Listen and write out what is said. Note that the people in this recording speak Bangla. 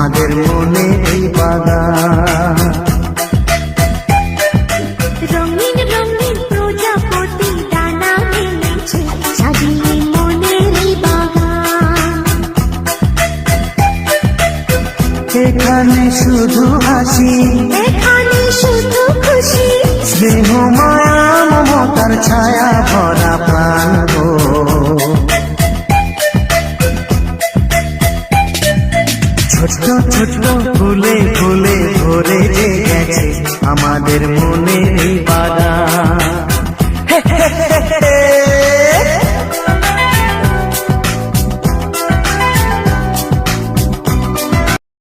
আমাদের মনে এই বাগান। রঙিন রঙিন প্রজাপতি ডানা মেলেছে, সাজিয়ে মনের এই বাগান। এখানে শুধু হাসি, এখানে শুধু খুশি, স্নেহ মায়া মমতার ছায়া ভরা প্রাণ গো। ছোট্ট ছোট্ট ফুলে ফুলে ভরে যে গেছে আমাদের মনে এই বাগান।